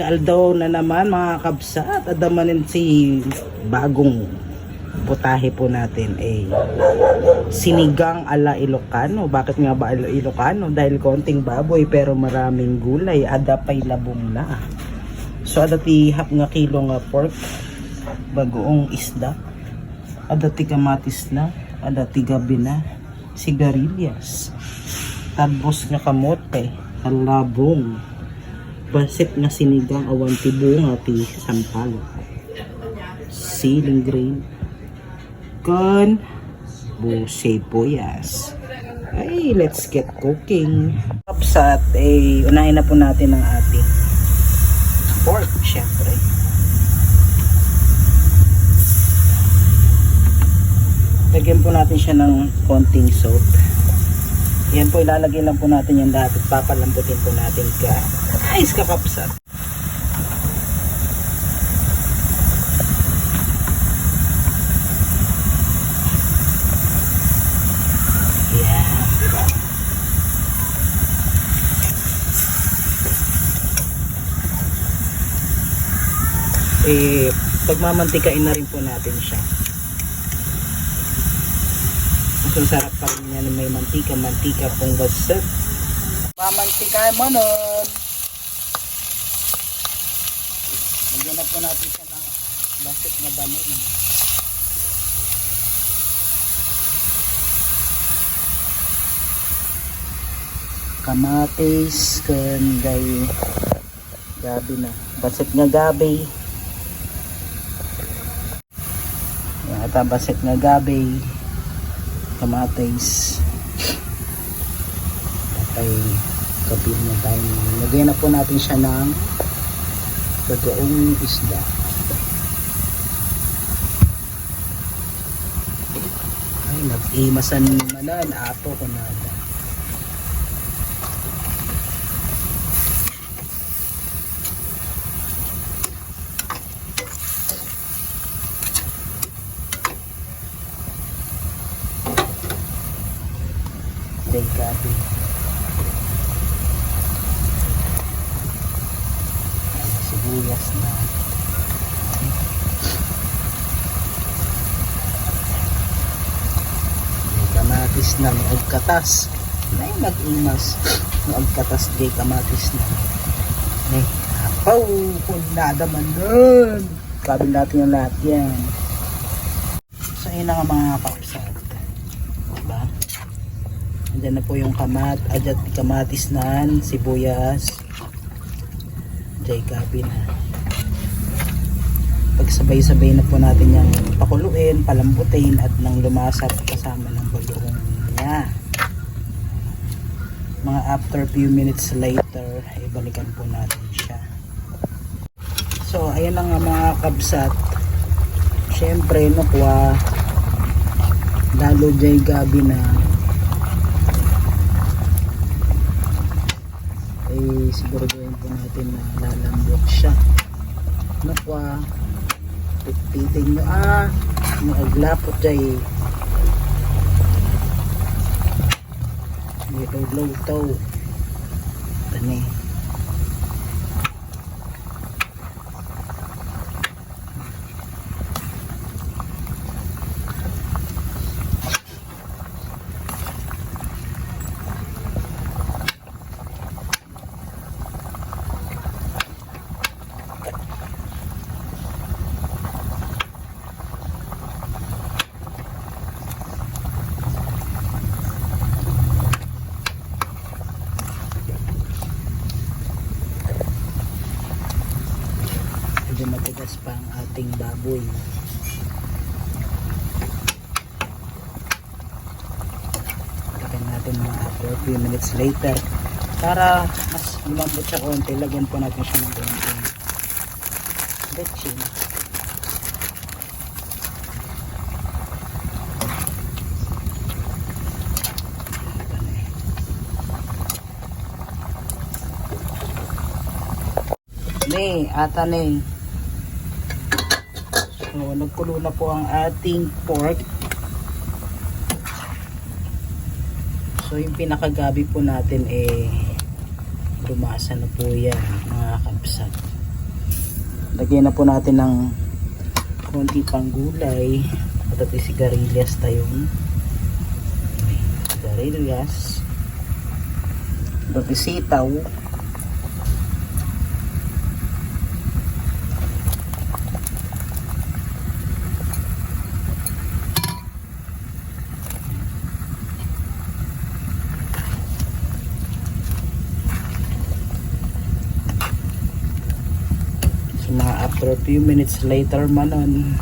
aldaw na naman mga kabsat. Adamanin si bagong putahe po natin sinigang ala Ilocano. Bakit nga ba ala Ilocano? Dahil konting baboy pero maraming gulay. Ada pa'y labong na. So ada ti hap nga kilo nga pork, bagoong isda. Ada ti kamatis na, ada ti gabi na, sigarilyas. Tabos nga kamote, labong. Basit nga sinigang awan ti bunga ti sampalo. Siling green. Con busay boyas. Ay, let's get cooking. Kapsat, unahin na po natin ang ating pork, syempre. Lagyan po natin siya ng konting salt. Yan po, ilalagay lang po natin yan lahat at papalambutin po natin guys, kakapsat. Pagmamantikain na rin po natin siya. Mas sarap pa rin yan, may mantika pong baset. Mamantikain mo nun. Lagyan na po natin siya ng baset na dami. Kamatis, kanday, gabi na. Baset nga gabi. Baset nga gabi, kamatis, ay kapit na tayo. Lagyan na po natin siya ng bagoong isda. Ay, nag-imasan naman ato ko na. Gabi. Sibuyas na. May kamatis na, may agkatas. May mag-imas. May agkatas di kamatis na. May apaw. Kung nadaman nun. Kabil natin yung lahat yan. So yun na nga mga kapsat. Diba? Andiyan na po yung kamatis na, sibuyas, jay gabi na. Pagsabay-sabay na po natin yung pakuluin, palambutin at nang lumasap kasama ng bagoong niya. Mga after few minutes later, ibalikan po natin siya. So ayan na nga mga kabsat. Syempre nukwa, lalo jay gabi na. Siguro gawin po natin na lalambot siya. Nakwa, pipitin nyo naaglapot dyan may low-low tani. Medyo matigas pa ang ating baboy. Lagyan natin mga after a few minutes later para mas lumambot siya konti. Lagyan po natin siya ng konting betchin. Ata ni. So, nagkulo na po ang ating pork. So, yung pinakagabi po natin lumasa na po yan mga kabsat. Lagyan na po natin ng konti pang gulay. At ito sigarilyas tayong. Sigarilyas. Ito sitaw. So, mga after a few minutes later manon,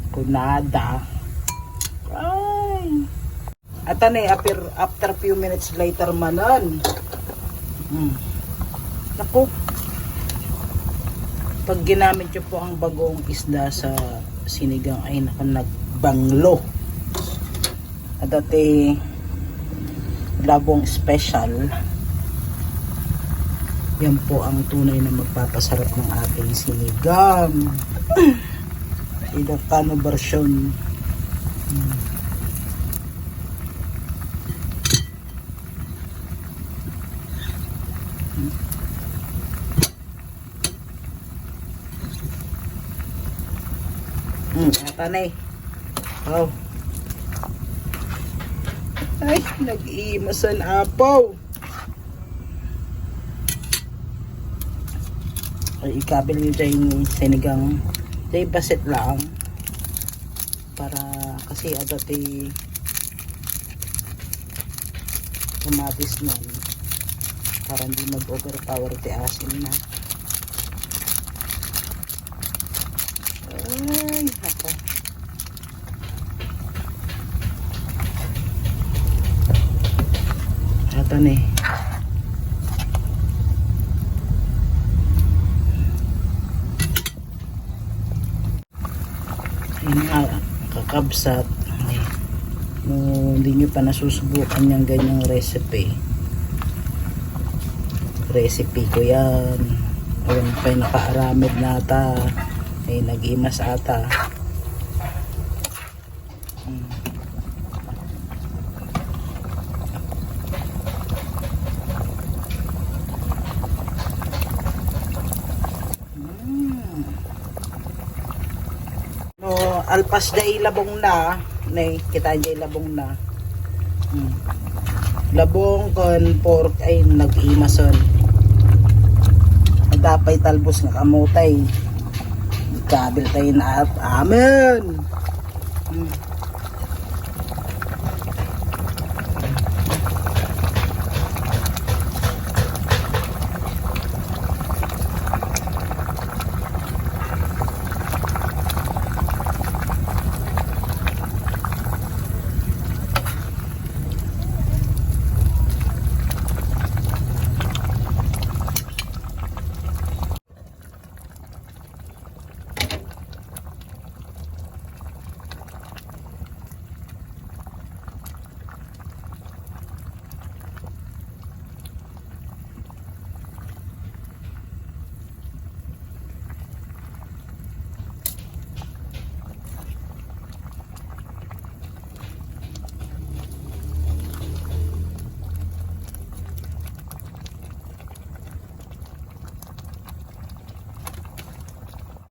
kunada. Ay! At ano after few minutes later manon. Naku. Pag ginamit nyo po ang bagong isda sa sinigang ay naku, nagbanglo. At dati labong special. Yan po ang tunay na magpapasarap ng ating sinigang. Ilocano version. Tanay. Oh. Ay, nag-iimasan apaw. Ay, ikabil nyo dyan yung sinigang. Dahil basit lang. Para, kasi adati kamatis nun. Para hindi mag-overpower ti asin na. Ay, hapa. Ito na eh. Yun nga, kakabsat. Ay, hindi nyo pa nasusubukan yung ganyang recipe ko yan. Ayun pa yung nakaaramid nata. Ay, nag-imas ata. No, alpas da ilabong na. Nay, kita niya ilabong na. Labong kon pork ay nag-imason. Dapay talbos nga kamutay. Kabil tayo na at amen.